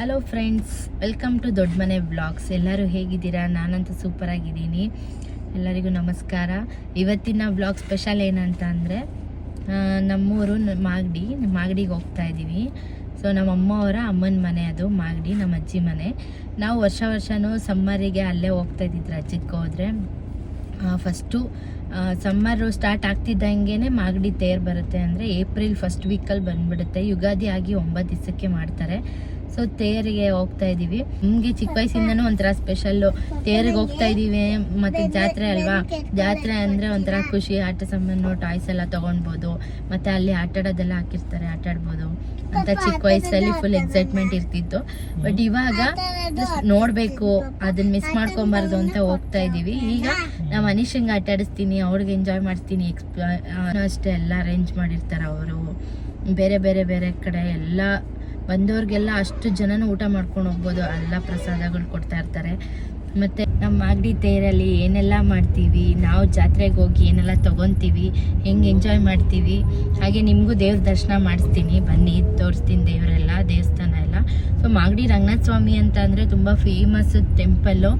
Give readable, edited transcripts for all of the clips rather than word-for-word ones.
Hello friends, welcome to ದೊಡ್ಡ ಮನೆ vlogs. ಎಲ್ಲರೂ ಹೇಗಿದ್ದೀರಾ? ನಾನಂತೂ ಸೂಪರ್ ಆಗಿದ್ದೀನಿ. ಎಲ್ಲರಿಗೂ ನಮಸ್ಕಾರ. ಇವತ್ತಿನ ವ್ಲಾಗ್ ಸ್ಪೆಷಲ್ ಏನಂತ ಅಂದರೆ, ನಮ್ಮೂರು ಮಾಗಡಿಗೆ ಹೋಗ್ತಾ ಇದ್ದೀವಿ. ಸೊ ನಮ್ಮ ಅಮ್ಮನ ಮನೆ ಅದು ಮಾಗಡಿ, ನಮ್ಮ ಅಜ್ಜಿ ಮನೆ. ನಾವು ವರ್ಷವೂ ಸಮ್ಮರಿಗೆ ಅಲ್ಲೇ ಹೋಗ್ತಾ ಇದ್ದಿದ್ದು. ರಜಕ್ಕೆ ಹೋದರೆ ಫಸ್ಟು ಸಮ್ಮರು ಸ್ಟಾರ್ಟ್ ಆಗ್ತಿದ್ದಂಗೆ ಮಾಗಡಿ ತೇರು ಬರುತ್ತೆ. ಅಂದರೆ ಏಪ್ರಿಲ್ ಫಸ್ಟ್ ವೀಕಲ್ಲಿ ಬಂದುಬಿಡುತ್ತೆ. ಯುಗಾದಿ ಆಗಿ 9 ದಿವಸಕ್ಕೆ ಮಾಡ್ತಾರೆ. ಸೊ ತೇರಿಗೆ ಹೋಗ್ತಾ ಇದ್ದೀವಿ. ನಮಗೆ ಚಿಕ್ಕ ವಯಸ್ಸಿಂದನೂ ಒಂಥರ ಸ್ಪೆಷಲ್ಲು. ತೇರಿಗೆ ಹೋಗ್ತಾ ಇದ್ದೀವಿ, ಮತ್ತು ಜಾತ್ರೆ ಅಲ್ವಾ, ಜಾತ್ರೆ ಅಂದರೆ ಒಂಥರ ಖುಷಿ. ಆಟ ಸಾಮಾನು ಟಾಯ್ಸ್ ಎಲ್ಲ ತೊಗೊಳ್ಬೋದು, ಮತ್ತು ಅಲ್ಲಿ ಆಟಾಡೋದೆಲ್ಲ ಹಾಕಿರ್ತಾರೆ, ಆಟಾಡ್ಬೋದು ಅಂತ ಚಿಕ್ಕ ವಯಸ್ಸಲ್ಲಿ ಫುಲ್ ಎಕ್ಸೈಟ್ಮೆಂಟ್ ಇರ್ತಿತ್ತು. ಬಟ್ ಇವಾಗ ನೋಡಬೇಕು, ಅದನ್ನ ಮಿಸ್ ಮಾಡ್ಕೊಬಾರ್ದು ಅಂತ ಹೋಗ್ತಾ ಇದ್ದೀವಿ. ಈಗ ನಾವು ಮನುಷ್ಯಂಗೆ ಆಟಾಡಿಸ್ತೀನಿ, ಅವ್ರಿಗೆ ಎಂಜಾಯ್ ಮಾಡಿಸ್ತೀನಿ. ಅಷ್ಟೇ ಎಲ್ಲ ಅರೇಂಜ್ ಮಾಡಿರ್ತಾರೆ ಅವರು. ಬೇರೆ ಬೇರೆ ಬೇರೆ ಕಡೆ ಎಲ್ಲ ಬಂದವ್ರಿಗೆಲ್ಲ ಅಷ್ಟು ಜನನೂ ಊಟ ಮಾಡ್ಕೊಂಡು ಹೋಗ್ಬೋದು. ಎಲ್ಲ ಪ್ರಸಾದಗಳು ಕೊಡ್ತಾ ಇರ್ತಾರೆ. ಮತ್ತು ನಮ್ಮ ಮಾಗಡಿ ತೇರಲ್ಲಿ ಏನೆಲ್ಲ ಮಾಡ್ತೀವಿ, ನಾವು ಜಾತ್ರೆಗೆ ಹೋಗಿ ಏನೆಲ್ಲ ತೊಗೊತೀವಿ, ಹೆಂಗೆ ಎಂಜಾಯ್ ಮಾಡ್ತೀವಿ, ಹಾಗೆ ನಿಮಗೂ ದೇವ್ರ ದರ್ಶನ ಮಾಡಿಸ್ತೀನಿ. ಬನ್ನಿ, ತೋರಿಸ್ತೀನಿ ದೇವರೆಲ್ಲ, ದೇವಸ್ಥಾನ ಎಲ್ಲ. ಸೊ ಮಾಗಡಿ ರಂಗನಾಥ ಸ್ವಾಮಿ ಅಂತ ಅಂದರೆ ತುಂಬ ಫೇಮಸ್ ಟೆಂಪಲ್ಲು.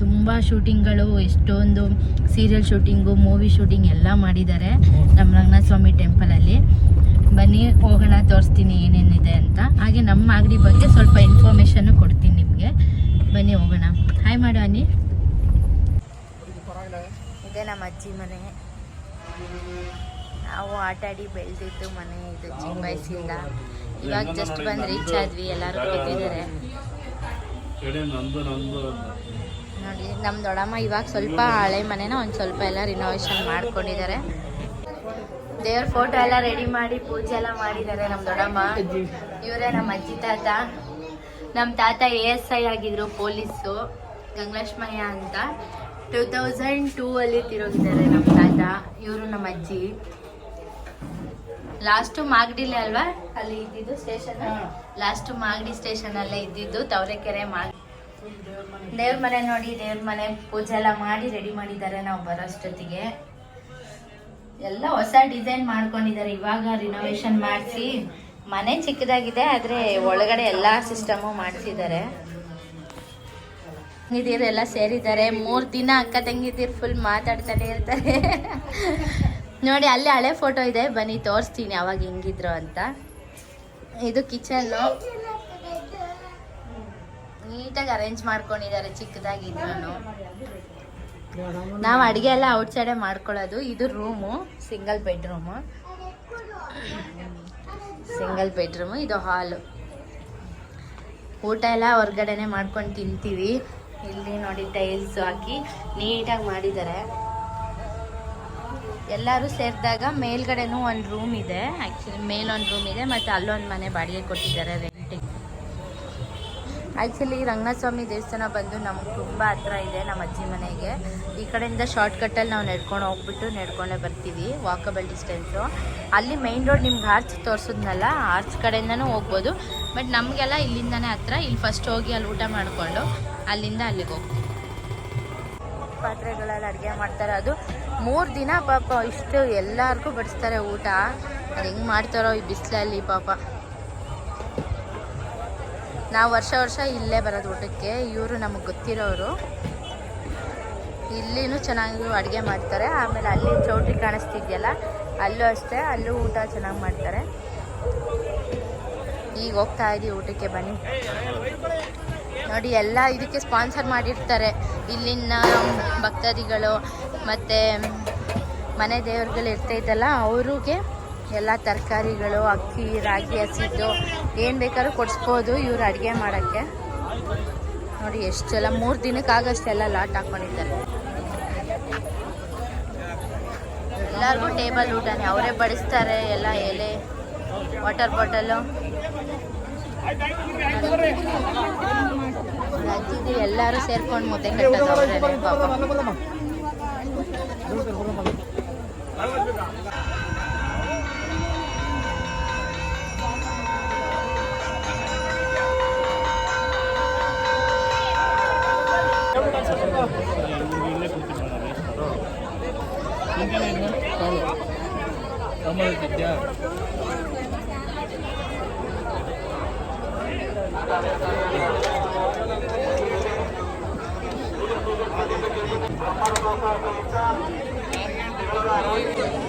ತುಂಬ ಶೂಟಿಂಗ್ಗಳು, ಎಷ್ಟೊಂದು ಸೀರಿಯಲ್ ಶೂಟಿಂಗು, ಮೂವಿ ಶೂಟಿಂಗ್ ಎಲ್ಲ ಮಾಡಿದ್ದಾರೆ ನಮ್ಮ ರಂಗನಾಥ ಸ್ವಾಮಿ ಟೆಂಪಲಲ್ಲಿ. ಬನ್ನಿ ಹೋಗೋಣ, ತೋರಿಸ್ತೀನಿ ಏನೇನಿದೆ ಅಂತ. ಹಾಗೆ ನಮ್ಮ ಮಾಗಡಿ ಬಗ್ಗೆ ಸ್ವಲ್ಪ ಇನ್ಫಾರ್ಮೇಷನ್ನು ಕೊಡ್ತೀನಿ ನಿಮಗೆ. ಬನ್ನಿ ಹೋಗೋಣ. ಹಾಯ್ ಮಾಡು ಅನ್ನಿ. ಇದೇ ನಮ್ಮ ಅಜ್ಜಿ ಮನೆ. ನಾವು ಆಟಾಡಿ ಬೆಳೆದಿದ್ದು ಮನೆ ಇದು ಚಿಕ್ಕ ವಯಸ್ಸಿಂದ. ಇವಾಗ ಜಸ್ಟ್ ಬಂದು ರೀಚ್ ಆದ್ವಿ, ಎಲ್ಲರೂ ಕೂತಿದ್ದಾರೆ ನೋಡಿ. ನಮ್ಮ ದೊಡ್ಡಮ್ಮ ಇವಾಗ ಸ್ವಲ್ಪ ಹಳೆ ಮನೆನ ಒಂದು ಸ್ವಲ್ಪ ಎಲ್ಲ ರಿನೋವೇಷನ್ ಮಾಡ್ಕೊಂಡಿದ್ದಾರೆ. ದೇವ್ರ ಫೋಟೋ ಎಲ್ಲ ರೆಡಿ ಮಾಡಿ ಪೂಜೆ ಎಲ್ಲ ಮಾಡಿದ್ದಾರೆ ನಮ್ಮ ದೊಡ್ಡಮ್ಮ. ಇವರೇ ನಮ್ಮ ಅಜ್ಜಿ ತಾತ. ನಮ್ಮ ತಾತ ASI ಆಗಿದ್ರು, ಪೊಲೀಸು, ಗಂಗಲಕ್ಷ್ಮಯ್ಯ ಅಂತ. 2002 ಅಲ್ಲಿ ತಿರೋಗಿದ್ದಾರೆ ನಮ್ಮ ತಾತ. ಇವರು ನಮ್ಮ ಅಜ್ಜಿ. ಲಾಸ್ಟು ಮಾಗಡಿಲೇ ಅಲ್ವಾ ಅಲ್ಲಿ ಇದ್ದಿದ್ದು ಸ್ಟೇಷನ್, ಲಾಸ್ಟು ಮಾಗಡಿ ಸ್ಟೇಷನ್ ಅಲ್ಲೇ ಇದ್ದಿದ್ದು. ತವರೆಕೆರೆ ದೇವ್ರ ಮನೆ ನೋಡಿ. ದೇವ್ರ ಮನೆ ಪೂಜೆ ಎಲ್ಲ ಮಾಡಿ ರೆಡಿ ಮಾಡಿದ್ದಾರೆ ನಾವು ಬರೋಷ್ಟೊತ್ತಿಗೆ. ಎಲ್ಲ ಹೊಸ ಡಿಸೈನ್ ಮಾಡ್ಕೊಂಡಿದ್ದಾರೆ. ಇವಾಗ ರಿನೋವೇಷನ್ ಮಾಡಿಸಿ ಮನೆ ಚಿಕ್ಕದಾಗಿದೆ, ಆದರೆ ಒಳಗಡೆ ಎಲ್ಲ ಸಿಸ್ಟಮು ಮಾಡಿಸಿದ್ದಾರೆ. ಇದೀರೆಲ್ಲ ಸೇರಿದ್ದಾರೆ. 3 ದಿನ ಅಕ್ಕ ತಂಗಿದ್ದೀರು ಫುಲ್ ಮಾತಾಡ್ತಾನೆ ಇರ್ತಾರೆ ನೋಡಿ. ಅಲ್ಲಿ ಹಳೆ ಫೋಟೋ ಇದೆ, ಬನ್ನಿ ತೋರಿಸ್ತೀನಿ ಅವಾಗ ಹೆಂಗಿದ್ರು ಅಂತ. ಇದು ಕಿಚನ್ನು ನೀಟಾಗಿ ಅರೇಂಜ್ ಮಾಡ್ಕೊಂಡಿದ್ದಾರೆ, ಚಿಕ್ಕದಾಗಿದ್ರು. ನಾವು ಅಡುಗೆ ಎಲ್ಲ ಔಟ್ಸೈಡೇ ಮಾಡ್ಕೊಳ್ಳೋದು. ಇದು ರೂಮು, ಸಿಂಗಲ್ ಬೆಡ್ರೂಮು. ಇದು ಹಾಲು. ಊಟ ಎಲ್ಲ ಹೊರ್ಗಡೆನೆ ಮಾಡ್ಕೊಂಡು ತಿಂತೀವಿ. ಇಲ್ಲಿ ನೋಡಿ ಟೈಲ್ಸ್ ಹಾಕಿ ನೀಟಾಗಿ ಮಾಡಿದ್ದಾರೆ. ಎಲ್ಲರೂ ಸೇರಿದಾಗ ಮೇಲ್ಗಡೆನೂ ಒಂದು ರೂಮ್ ಇದೆ. ಆ್ಯಕ್ಚುಲಿ ಮೇಲೊಂದು ರೂಮ್ ಇದೆ, ಮತ್ತು ಅಲ್ಲೊಂದು ಮನೆ ಬಾಡಿಗೆ ಕೊಟ್ಟಿದ್ದಾರೆ ರೆಂಟಿಗೆ. ಆ್ಯಕ್ಚುಲಿ ರಂಗನಾಥ ಸ್ವಾಮಿ ದೇವಸ್ಥಾನ ಬಂದು ನಮ್ಗೆ ತುಂಬ ಹತ್ರ ಇದೆ ನಮ್ಮ ಅಜ್ಜಿ ಮನೆಗೆ. ಈ ಕಡೆಯಿಂದ ಶಾರ್ಟ್ಕಟ್ಟಲ್ಲಿ ನಾವು ನಡ್ಕೊಂಡೇ ಬರ್ತೀವಿ, ವಾಕಬಲ್ ಡಿಸ್ಟೆನ್ಸು. ಅಲ್ಲಿ ಮೈನ್ ರೋಡ್ ನಿಮ್ಗೆ ಆರ್ಚ್ ತೋರಿಸಿದ್ನಲ್ಲ, ಆರ್ಚ್ ಕಡೆಯಿಂದನೂ ಹೋಗ್ಬೋದು. ಬಟ್ ನಮಗೆಲ್ಲ ಇಲ್ಲಿಂದನೇ ಹತ್ರ. ಇಲ್ಲಿ ಫಸ್ಟ್ ಹೋಗಿ ಅಲ್ಲಿ ಊಟ ಮಾಡಿಕೊಂಡು ಅಲ್ಲಿಂದ ಅಲ್ಲಿಗೆ ಹೋಗ್ತೀವಿ. ಪಾತ್ರೆಗಳಲ್ಲಿ ಅಡುಗೆ ಮಾಡ್ತಾರೆ. ಅದು 3 ದಿನ ಪಾಪ ಇಷ್ಟು ಎಲ್ಲರಿಗೂ ಬಡಿಸ್ತಾರೆ ಊಟ. ಅದು ಹೆಂಗೆ ಮಾಡ್ತಾರೋ ಈ ಬಿಸಿಲಲ್ಲಿ ಪಾಪ. ನಾವು ವರ್ಷ ಇಲ್ಲೇ ಬರೋದು ಊಟಕ್ಕೆ. ಇವರು ನಮಗೆ ಗೊತ್ತಿರೋರು. ಇಲ್ಲಿನೂ ಚೆನ್ನಾಗಿ ಅಡುಗೆ ಮಾಡ್ತಾರೆ. ಆಮೇಲೆ ಅಲ್ಲಿ ಚೌಟ್ರಿ ಕಾಣಿಸ್ತಿದೆಯಲ್ಲ, ಅಲ್ಲೂ ಅಷ್ಟೇ, ಅಲ್ಲೂ ಊಟ ಚೆನ್ನಾಗಿ ಮಾಡ್ತಾರೆ. ಈಗ ಹೋಗ್ತಾ ಇದ್ದೀವಿ ಊಟಕ್ಕೆ, ಬನ್ನಿ ನೋಡಿ. ಎಲ್ಲ ಇದಕ್ಕೆ ಸ್ಪಾನ್ಸರ್ ಮಾಡಿರ್ತಾರೆ ಇಲ್ಲಿನ ಭಕ್ತಾದಿಗಳು, ಮತ್ತು ಮನೆ ದೇವ್ರುಗಳು ಇರ್ತೈತಲ್ಲ ಅವ್ರಿಗೆ ಎಲ್ಲ ತರಕಾರಿಗಳು, ಅಕ್ಕಿ, ರಾಗಿ, ಹಸಿಟ್ಟು ಏನು ಬೇಕಾದ್ರೂ ಕೊಡಿಸ್ಬೋದು ಇವ್ರು ಅಡುಗೆ ಮಾಡೋಕ್ಕೆ. ನೋಡಿ ಎಷ್ಟೆಲ್ಲ 3 ದಿನಕ್ಕಾಗಷ್ಟೆಲ್ಲ ಲಾಟ್ ಹಾಕ್ಕೊಂಡಿದ್ದಾರೆ. ಎಲ್ಲರಿಗೂ ಟೇಬಲ್ ಊಟನೇ, ಅವರೇ ಬಡಿಸ್ತಾರೆ. ಎಲ್ಲ ಎಲೆ, ವಾಟರ್ ಬಾಟಲು, ಅಜ್ಜಿಗೆ ಎಲ್ಲರೂ ಸೇರ್ಕೊಂಡು ಮುದ್ದೆ ಕಟ್ಟೋದು ಅವರೇ ಪಾಪ.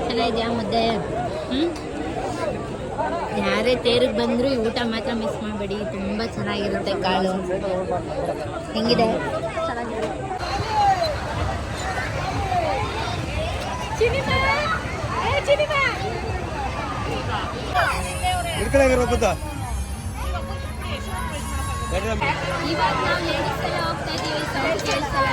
ಚೆನ್ನಾಗಿದ್ಯಾ ಮುದ್ದೆ? ಯಾರೇ ತೇರಿಗೆ ಬಂದರೂ ಈ ಊಟ ಮಾತ್ರ ಮಿಸ್ ಮಾಡಬೇಡಿ, ತುಂಬ ಚೆನ್ನಾಗಿರುತ್ತೆ ಕಾಳು. ಹೆಂಗಿದೆ? ಚೆನ್ನಾಗಿದೆ. ಇವಾಗ ನಾವು ಲೇಡೀಸ್ ಎಲ್ಲ ಹೋಗ್ತಾ ಇದ್ದೀವಿ, ಸೌಂಡ್ ಕೇಳಿಸಲ್ಲ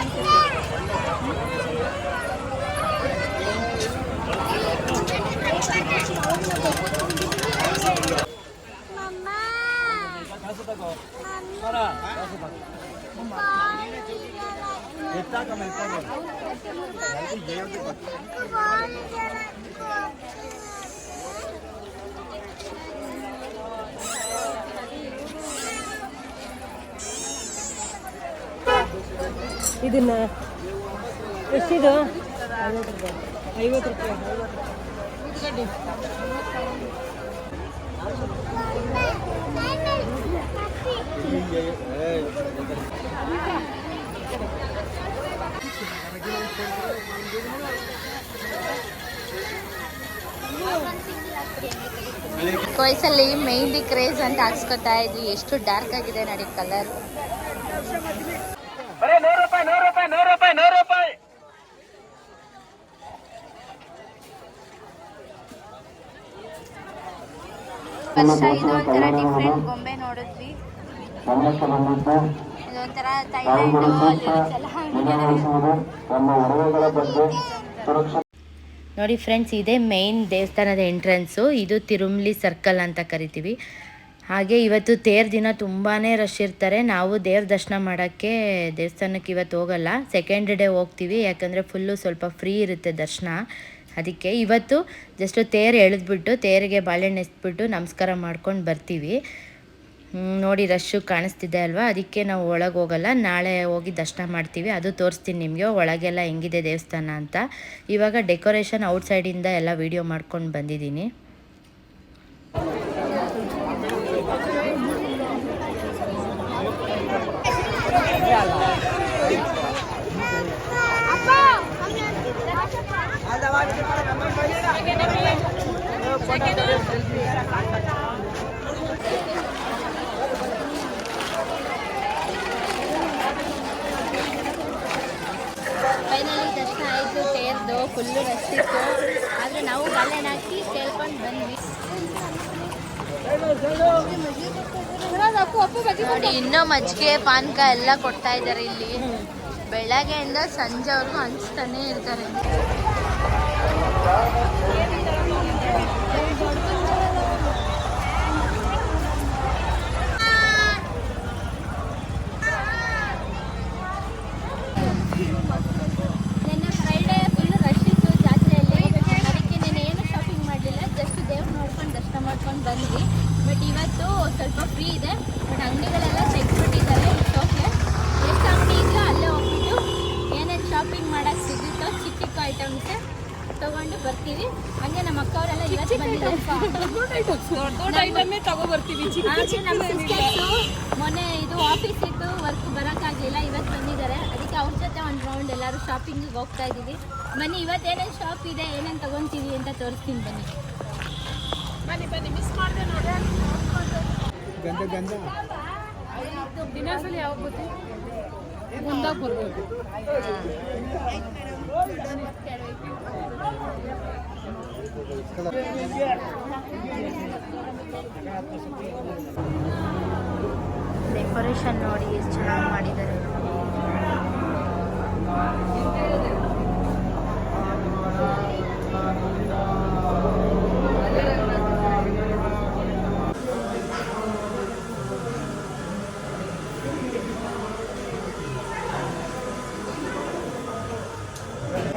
ಇದನ್ನ ಎಷ್ಟಿದು? 50 ರೂಪಾಯಿ. ವಯಸ್ಸಲ್ಲಿ ಮೆಹಂದಿ ಕ್ರೇಜ್ ಅಂತ ಹಾಕ್ಸ್ಕೊತಾ ಇದ್ವಿ. ಎಷ್ಟು ಡಾರ್ಕ್ ಆಗಿದೆ ನೋಡಿ ಕಲರ್. ವರ್ಷ ಇದು ಒಂಥರ ಡಿಫ್ರೆಂಟ್ ಗೊಂಬೆ ನೋಡಿದ್ವಿ. ಇದೊಂಥರ ನೋಡಿ ಫ್ರೆಂಡ್ಸ್, ಇದೇ ಮೇನ್ ದೇವಸ್ಥಾನದ ಎಂಟ್ರೆನ್ಸು. ಇದು ತಿರುಮಲಿ ಸರ್ಕಲ್ ಅಂತ ಕರಿತೀವಿ. ಹಾಗೆ ಇವತ್ತು ತೇರ್ ದಿನ ತುಂಬಾ ರಶ್ ಇರ್ತಾರೆ. ನಾವು ದೇವ್ರ ದರ್ಶನ ಮಾಡೋಕ್ಕೆ ದೇವಸ್ಥಾನಕ್ಕೆ ಇವತ್ತು ಹೋಗಲ್ಲ, ಸೆಕೆಂಡ್ ಡೇ ಹೋಗ್ತೀವಿ. ಯಾಕಂದರೆ ಫುಲ್ಲು ಸ್ವಲ್ಪ ಫ್ರೀ ಇರುತ್ತೆ ದರ್ಶನ. ಅದಕ್ಕೆ ಇವತ್ತು ಜಸ್ಟ್ ತೇರು ಎಳೆದ್ಬಿಟ್ಟು ತೇರಿಗೆ ಬಾಳೆಹಣ್ಣು ಎಸ್ಬಿಟ್ಟು ನಮಸ್ಕಾರ ಮಾಡ್ಕೊಂಡು ಬರ್ತೀವಿ. ನೋಡಿ ರಶ್ಶು ಕಾಣಿಸ್ತಿದೆ ಅಲ್ವಾ, ಅದಕ್ಕೆ ನಾವು ಒಳಗೆ ಹೋಗಲ್ಲ. ನಾಳೆ ಹೋಗಿ ದರ್ಶನ ಮಾಡ್ತೀವಿ, ಅದು ತೋರಿಸ್ತೀನಿ ನಿಮಗೆ ಒಳಗೆಲ್ಲ ಹೆಂಗಿದೆ ದೇವಸ್ಥಾನ ಅಂತ. ಇವಾಗ ಡೆಕೋರೇಷನ್ ಔಟ್ಸೈಡಿಂದ ಎಲ್ಲ ವೀಡಿಯೋ ಮಾಡ್ಕೊಂಡು ಬಂದಿದ್ದೀನಿ. ಫೈನಲಿ ದರ್ಶನ ಆಯಿತು ತೇರ್ದು. ಫುಲ್ಲು ರಶ್ ಇತ್ತು, ಆದರೆ ನಾವು ಬಾಳೆಹಣ್ಣು ಹಾಕಿ ಕೇಳ್ಕೊಂಡು ಬಂದ್ವಿ. ನೋಡಿ ಇನ್ನೂ ಮಜ್ಜಿಗೆ ಪಾನಕ ಎಲ್ಲ ಕೊಡ್ತಾ ಇದ್ದಾರೆ ಇಲ್ಲಿ. ಬೆಳಗ್ಗೆಯಿಂದ ಸಂಜೆವರೆಗೂ ಹಂಚ್ತಾನೆ ಇರ್ತಾರೆ. ನಿನ್ನೆ ಫ್ರೈಡೇ ಫುಲ್ ರಶ್ ಇತ್ತು ಜಾತ್ರೆಯಲ್ಲಿ, ಅದಕ್ಕೆ ನೀನು ಏನು ಶಾಪಿಂಗ್ ಮಾಡಲಿಲ್ಲ, ಜಸ್ಟ್ ದೇವ್ರು ನೋಡ್ಕೊಂಡು ದರ್ಶನ ಮಾಡ್ಕೊಂಡು ಬಂದ್ವಿ. ಬಟ್ ಇವತ್ತು ಸ್ವಲ್ಪ ಫ್ರೀ ಇದೆ, ಬಟ್ ಅಂಗಡಿಗಳೆಲ್ಲ ತೆಗೆದ್ಬಿಟ್ಟಿದ್ದಾರೆ. ಓಕೆ, ಎಷ್ಟು ಅಂಗಡಿ ಇದೆಯೋ ಅಲ್ಲೇ ಹೋಗ್ಬಿಟ್ಟು ಏನೇನು ಶಾಪಿಂಗ್ ಮಾಡೋಕ್ಕೆ ಸಿಗುತ್ತೋ ಚಿಕ್ಕ ಚಿಕ್ಕ ಐಟಮ್ಸೆ ತಗೊಂಡು ಬರ್ತೀವಿ. ಹಂಗೆ ನಮ್ಮ ಅಕ್ಕವರೆಲ್ಲ ಇವತ್ತು ಬಂದಿದ್ದಾರೆ. ನಮ್ಮ ಸಿಸ್ಟರ್ಸು ಮೊನ್ನೆ ಇದು ಆಫೀಸ್ ಇತ್ತು, ವರ್ಕ್ ಬರೋಕ್ಕಾಗಲಿಲ್ಲ, ಇವತ್ತು ಬಂದಿದ್ದಾರೆ. ಅದಕ್ಕೆ ಅವ್ರ ಜೊತೆ ಒಂದು ರೌಂಡ್ ಎಲ್ಲರೂ ಶಾಪಿಂಗಿಗೆ ಹೋಗ್ತಾ ಇದ್ದೀವಿ. ಬನ್ನಿ, ಇವತ್ತೇನೇನು ಶಾಪ್ ಇದೆ, ಏನೇನು ತೊಗೊತೀವಿ ಅಂತ ತೋರಿಸ್ತೀನಿ. ಬನ್ನಿ ಮಿಸ್ ಮಾಡಿದೆ ನೋಡಿ. ದಿನಸಲಿ ಯಾವ ಗೊತ್ತಿ ಮುಂದಾಗ ಬರಬೇಕು. ಡೆಕೋರೇಷನ್ ನೋಡಿ ಎಷ್ಟು ಚೆನ್ನಾಗಿ ಮಾಡಿದ್ದಾರೆ.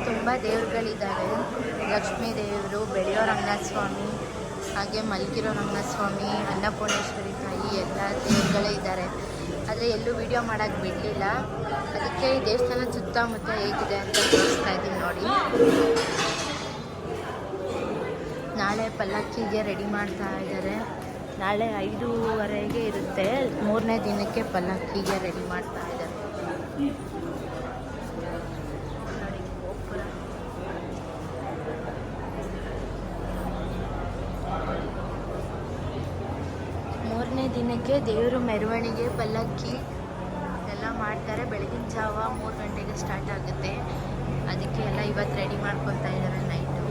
ತುಂಬ ದೇವರುಗಳಿದ್ದಾವೆ. ಲಕ್ಷ್ಮೀ ದೇವರು, ಬೆಳೆಯೋ ರಂಗನಾಥ ಸ್ವಾಮಿ, ಹಾಗೆ ಮಲ್ಗಿರೋ ರಂಗನಾಥ ಸ್ವಾಮಿ, ಅನ್ನಪೂರ್ಣೇಶ್ವರಿ ತಾಯಿ, ಎಲ್ಲ ದೇವರುಗಳೇ ಇದ್ದಾರೆ. ಆದರೆ ಎಲ್ಲೂ ವಿಡಿಯೋ ಮಾಡೋಕ್ಕೆ ಬಿಡಲಿಲ್ಲ. ಅದಕ್ಕೆ ಈ ದೇವಸ್ಥಾನ ಸುತ್ತಮುತ್ತ ಹೇಗಿದೆ ಅಂತ ತೋರಿಸ್ತಾ ಇದ್ದೀನಿ ನೋಡಿ. ನಾಳೆ ಪಲ್ಲಕ್ಕಿಗೆ ರೆಡಿ ಮಾಡ್ತಾ ಇದ್ದಾರೆ. ನಾಳೆ 5:30 ಇರುತ್ತೆ. 3ನೇ ದಿನಕ್ಕೆ ಪಲ್ಲಕ್ಕಿಗೆ ರೆಡಿ ಮಾಡ್ತಾ ಇದ್ದಾರೆ. ದಿನಕ್ಕೆ ದೇವರು ಮೆರವಣಿಗೆ ಪಲ್ಲಕ್ಕಿ ಎಲ್ಲ ಮಾಡ್ತಾರೆ. ಬೆಳಗಿನ ಜಾವ 3 ಗಂಟೆಗೆ ಸ್ಟಾರ್ಟ್ ಆಗುತ್ತೆ. ಅದಕ್ಕೆ ಎಲ್ಲ ಇವತ್ತು ರೆಡಿ ಮಾಡ್ಕೊತಾ ಇದ್ದಾರೆ ನೈಟು.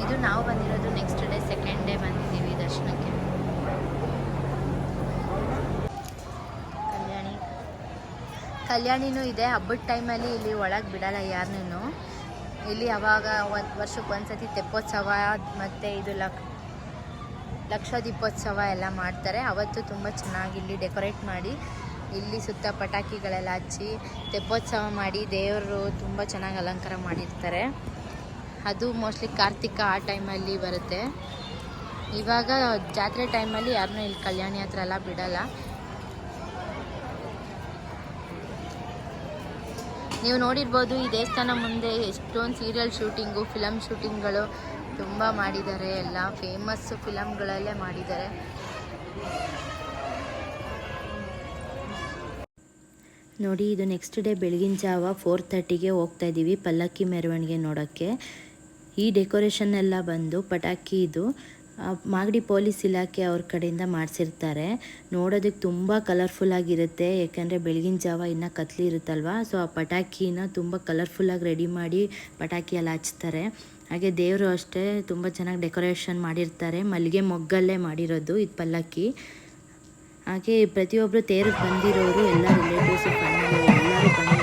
ಇದು ನಾವು ಬಂದಿರೋದು ನೆಕ್ಸ್ಟ್ ಡೇ, ಸೆಕೆಂಡ್ ಡೇ ಬಂದಿದ್ದೀವಿ ದರ್ಶನಕ್ಕೆ. ಕಲ್ಯಾಣಿನೂ ಇದೆ. ಹಬ್ಬದ ಟೈಮಲ್ಲಿ ಇಲ್ಲಿ ಒಳಗೆ ಬಿಡಲ್ಲ ಯಾರನ್ನೂ. ಇಲ್ಲಿ ಅವಾಗ ವರ್ಷಕ್ಕೆ ಒಂದ್ಸತಿ ತೆಪ್ಪೋತ್ಸವ ಮತ್ತು ಇದು ಲಕ್ಷ ದೀಪೋತ್ಸವ ಎಲ್ಲ ಮಾಡ್ತಾರೆ. ಅವತ್ತು ತುಂಬ ಚೆನ್ನಾಗಿ ಇಲ್ಲಿ ಡೆಕೋರೇಟ್ ಮಾಡಿ, ಇಲ್ಲಿ ಸುತ್ತ ಪಟಾಕಿಗಳೆಲ್ಲ ಹಚ್ಚಿ ತೆಪ್ಪೋತ್ಸವ ಮಾಡಿ ದೇವರು ತುಂಬ ಚೆನ್ನಾಗಿ ಅಲಂಕಾರ ಮಾಡಿರ್ತಾರೆ. ಅದು ಮೋಸ್ಟ್ಲಿ ಕಾರ್ತಿಕ ಆ ಟೈಮಲ್ಲಿ ಬರುತ್ತೆ. ಇವಾಗ ಜಾತ್ರೆ ಟೈಮಲ್ಲಿ ಯಾರನ್ನೂ ಇಲ್ಲಿ ಕಲ್ಯಾಣಿ ಹತ್ರ ಎಲ್ಲ ಬಿಡಲ್ಲ. ನೀವು ನೋಡಿರ್ಬೋದು ಈ ದೇವಸ್ಥಾನ ಮುಂದೆ ಎಷ್ಟೊಂದು ಸೀರಿಯಲ್ ಶೂಟಿಂಗು, ಫಿಲಮ್ ಶೂಟಿಂಗ್ಗಳು ತುಂಬ ಮಾಡಿದ್ದಾರೆ. ಎಲ್ಲ ಫೇಮಸ್ಸು ಫಿಲಮ್ಗಳಲ್ಲೇ ಮಾಡಿದ್ದಾರೆ. ನೋಡಿ, ಇದು ನೆಕ್ಸ್ಟ್ ಡೇ ಬೆಳಗಿನ ಜಾವ 4:30ಗೆ ಹೋಗ್ತಾ ಇದ್ದೀವಿ ಪಲ್ಲಕ್ಕಿ ಮೆರವಣಿಗೆ ನೋಡೋಕ್ಕೆ. ಈ ಡೆಕೋರೇಷನ್ ಎಲ್ಲ ಬಂದು ಪಟಾಕಿ ಇದು ಮಾಗಡಿ ಪೊಲೀಸ್ ಇಲಾಖೆ ಅವ್ರ ಕಡೆಯಿಂದ ಮಾಡಿಸಿರ್ತಾರೆ. ನೋಡೋದಕ್ಕೆ ತುಂಬ ಕಲರ್ಫುಲ್ಲಾಗಿರುತ್ತೆ. ಯಾಕೆಂದರೆ ಬೆಳಗಿನ ಜಾವ ಇನ್ನೂ ಕತ್ಲಿ ಇರುತ್ತಲ್ವ, ಸೊ ಆ ಪಟಾಕಿನ ತುಂಬ ಕಲರ್ಫುಲ್ಲಾಗಿ ರೆಡಿ ಮಾಡಿ ಪಟಾಕಿ ಎಲ್ಲ ಹಚ್ತಾರೆ. ಹಾಗೆ ದೇವರು ಅಷ್ಟೇ ತುಂಬ ಚೆನ್ನಾಗಿ ಡೆಕೋರೇಷನ್ ಮಾಡಿರ್ತಾರೆ. ಮಲ್ಲಿಗೆ ಮೊಗ್ಗಲ್ಲೇ ಮಾಡಿರೋದು ಇದು ಪಲ್ಲಕ್ಕಿ. ಹಾಗೆ ಪ್ರತಿಯೊಬ್ಬರು ತೇರಿಗೆ ಬಂದಿರೋರು ಎಲ್ಲ ರಿಲೇಟಿವ್ಸು ಫ್ಯಾಮಿಲಿ ಎಲ್ಲರೂ ಬಂದು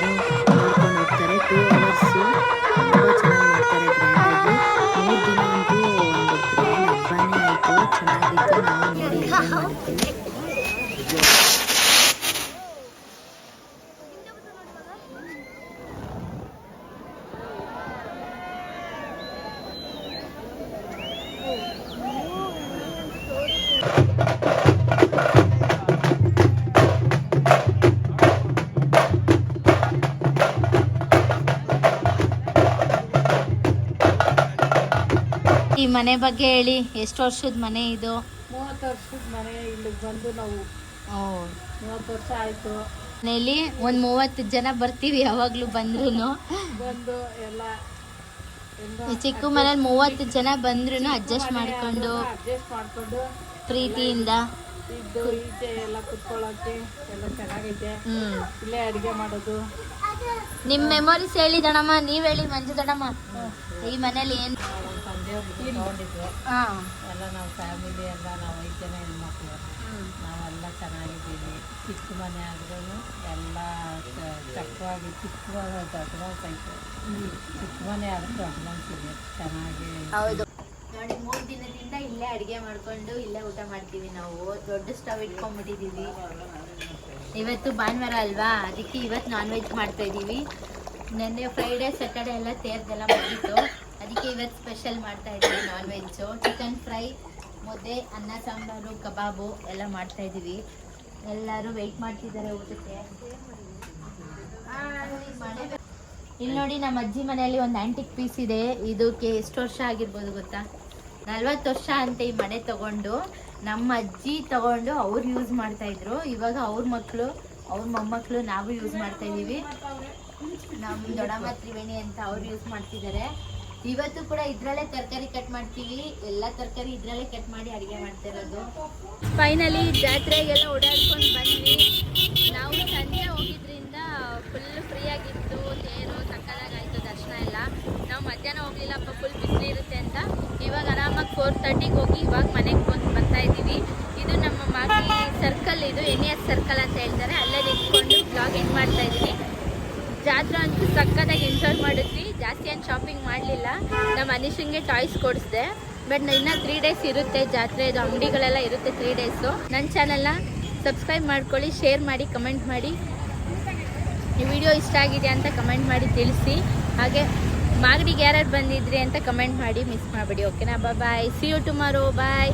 ನೋಡ್ಕೊಂಡು ಹೋಗ್ತಾರೆ. 2 ಅವರ್ಸು ತುಂಬ ಚೆನ್ನಾಗಿ ಮಾಡ್ತಾರೆ ಗ್ರ್ಯಾಂಡಾಗಿ. 3 ದಿನ ಅಂತೂ ಒಂದು ಗ್ರ್ಯಾಂಡ್ ಹಬ್ಬನೇ ಆಯಿತು. ಚೆನ್ನಾಗಿತ್ತು. ನಾವು ನೋಡಿ ಎಂಜಾಯ್ ಮಾಡಿದ್ವಿ. ಈ ಮನೆ ಬಗ್ಗೆ ಹೇಳಿ. ಎಷ್ಟು ವರ್ಷದ ಮನೆ ಇದು? 30 ವರ್ಷದ ಮನೆ. ಇಲ್ಲಿಗೆ ಬಂದು ನಾವು 30 ವರ್ಷ ಆಯಿತು. ಮನೆಯಲ್ಲಿ ಒಂದು 30 ಜನ ಬರ್ತೀವಿ ಯಾವಾಗಲೂ ಬಂದ್ರೂ. ಬಂದು ಎಲ್ಲ ಚಿಕ್ಕ ಮನೇಲಿ 30 ಜನ ಬಂದ್ರೂ ಅಡ್ಜಸ್ಟ್ ಮಾಡಿಕೊಂಡು ಪ್ರೀತಿಯಿಂದ ಇದ್ದು ಈಚೆ ಎಲ್ಲ ಕುತ್ಕೊಳ್ಳೋಕ್ಕೆ ಎಲ್ಲ ಚೆನ್ನಾಗೈತೆ. ಇಲ್ಲೇ ಅಡುಗೆ ಮಾಡೋದು. ನಿಮ್ಮ ಮೆಮೊರೀಸ್ ಹೇಳಿ ದಣಮ್ಮ, ನೀವು ಹೇಳಿ ಮಂಜು ದಣಮ್ಮ. ಈ ಮನೇಲಿ ಏನು ತಗೊಂಡಿದ್ವಿ ಎಲ್ಲ ನಾವು ಫ್ಯಾಮಿಲಿ ಎಲ್ಲ ನಾವು 5 ಜನ ಹೆಣ್ಮಕ್ಳು. ನಾವೆಲ್ಲ ಚೆನ್ನಾಗಿದ್ದೀವಿ. ಚಿಕ್ಕ ಮನೆ ಆದ್ರೂ ಎಲ್ಲ ಚಕ್ಕವಾಗಿ ಚಿಕ್ಕ ದೊಡ್ಡ ಮನ್ಸೈತೆ. ಚಿಕ್ಕ ಮನೆ ಆದ್ರೂ ದೊಡ್ಡ ಮನ್ಸಿದೆ ಚೆನ್ನಾಗಿ. ಹೌದು ನೋಡಿ, 3 ದಿನದಿಂದ ಇಲ್ಲೇ ಅಡುಗೆ ಮಾಡ್ಕೊಂಡು ಇಲ್ಲೇ ಊಟ ಮಾಡ್ತೀವಿ. ನಾವು ದೊಡ್ಡ ಸ್ಟವ್ ಇಟ್ಕೊಂಡ್ಬಿಟ್ಟಿದ್ದೀವಿ. ಇವತ್ತು ಭಾನುವಾರ ಅಲ್ವಾ, ಅದಕ್ಕೆ ಇವತ್ತು ನಾನ್ ವೆಜ್ ಮಾಡ್ತಾ ಇದ್ದೀವಿ. ನೆನ್ನೆ ಫ್ರೈಡೇ ಸ್ಯಾಟರ್ಡೆ ಎಲ್ಲ ತೇರ್ದೆಲ್ಲ ಮುಗೀತು. ಅದಕ್ಕೆ ಇವತ್ತು ಸ್ಪೆಷಲ್ ಮಾಡ್ತಾ ಇದ್ದೀವಿ ನಾನ್ ವೆಜ್ಜು. ಚಿಕನ್ ಫ್ರೈ, ಮುದ್ದೆ, ಅನ್ನ ಸಾಂಬಾರು, ಕಬಾಬು ಎಲ್ಲ ಮಾಡ್ತಾ ಇದ್ದೀವಿ. ಎಲ್ಲರೂ ವೆಯ್ಟ್ ಮಾಡ್ತಿದ್ದಾರೆ ಊಟಕ್ಕೆ. ಇಲ್ಲಿ ನೋಡಿ, ನಮ್ಮ ಅಜ್ಜಿ ಮನೆಯಲ್ಲಿ ಒಂದು ಆಂಟಿಕ್ ಪೀಸ್ ಇದೆ. ಇದಕ್ಕೆ ಎಷ್ಟು ವರ್ಷ ಆಗಿರ್ಬೋದು ಗೊತ್ತಾ? 40 ವರ್ಷ ಅಂತ ಈ ಮನೆ ತಗೊಂಡು. ನಮ್ಮ ಅಜ್ಜಿ ತಗೊಂಡು ಅವ್ರು ಯೂಸ್ ಮಾಡ್ತಾ ಇದ್ರು. ಇವಾಗ ಅವ್ರ ಮಕ್ಕಳು, ಅವ್ರ ಮೊಮ್ಮಕ್ಕಳು, ನಾವು ಯೂಸ್ ಮಾಡ್ತಾ ಇದ್ದೀವಿ. ನಮ್ಮ ದೊಡ್ಡಮ್ಮ ತ್ರಿವೇಣಿ ಅಂತ ಅವ್ರು ಯೂಸ್ ಮಾಡ್ತಿದ್ದಾರೆ. ಇವತ್ತು ಕೂಡ ಇದ್ರಲ್ಲೇ ತರಕಾರಿ ಕಟ್ ಮಾಡ್ತೀವಿ. ಎಲ್ಲ ತರಕಾರಿ ಇದ್ರಲ್ಲೇ ಕಟ್ ಮಾಡಿ ಅಡುಗೆ ಮಾಡ್ತಾ ಇರೋದು. ಫೈನಲಿ ಜಾತ್ರೆಗೆಲ್ಲ ಓಡಾಡ್ಕೊಂಡು ಬಂದ್ವಿ. ನಾವು ಸಂಜೆ ಹೋಗಿದ್ರಿಂದ ಫುಲ್ ಫ್ರೀ ಆಗಿತ್ತು. ತೇರು ಸಕ್ಕದಾಗಾಯಿತು ದರ್ಶನ ಎಲ್ಲ. ನಾವು ಮಧ್ಯಾಹ್ನ ಹೋಗ್ಲಿಲ್ಲಪ್ಪ, ಫುಲ್ ಬಿಸಿಲು ಇರುತ್ತೆ ಅಂತ. ಇವಾಗ ಆರಾಮಾಗಿ 4:30ಗೆ ಹೋಗಿ ಇವಾಗ ಮನೆಗೆ ಬರ್ತಾ ಇದ್ದೀವಿ. ಇದು ನಮ್ಮ ಮಾಗಡಿ ಸರ್ಕಲ್, ಇದು NES ಸರ್ಕಲ್ ಅಂತ ಹೇಳ್ತಾರೆ. ಅಲ್ಲೇ ನಿಂತ್ಕೊಂಡು ಬ್ಲಾಗ್ ಎಂಡ್ ಮಾಡ್ತಾ ಇದ್ದೀನಿ. ಜಾತ್ರೆ ಅಂತೂ ಸಕ್ಕತ್ತಾಗಿ ಎಂಜಾಯ್ ಮಾಡಿದ್ವಿ. ಜಾಸ್ತಿ ಏನು ಶಾಪಿಂಗ್ ಮಾಡಲಿಲ್ಲ. ನಮ್ಮ ಅನಿಶಂಗೆ ಟಾಯ್ಸ್ ಕೊಡಿಸಿದೆ. ಬಟ್ ಇನ್ನೂ 3 ಡೇಸ್ ಇರುತ್ತೆ ಜಾತ್ರೆ. ಇದು ಅಂಗಡಿಗಳೆಲ್ಲ ಇರುತ್ತೆ 3 ಡೇಸು. ನನ್ನ ಚಾನಲ್ನ ಸಬ್ಸ್ಕ್ರೈಬ್ ಮಾಡ್ಕೊಳ್ಳಿ, ಶೇರ್ ಮಾಡಿ, ಕಮೆಂಟ್ ಮಾಡಿ. ಈ ವಿಡಿಯೋ ಇಷ್ಟ ಆಗಿದೆ ಅಂತ ಕಮೆಂಟ್ ಮಾಡಿ ತಿಳಿಸಿ. ಹಾಗೆ ಮಾಗಡಿಗೆ ಯಾರ್ಯಾರು ಬಂದಿದ್ರಿ ಅಂತ ಕಮೆಂಟ್ ಮಾಡಿ ಮಿಸ್ ಮಾಡಬೇಡಿ. ಓಕೆನಾ? Bye. See you tomorrow. Bye.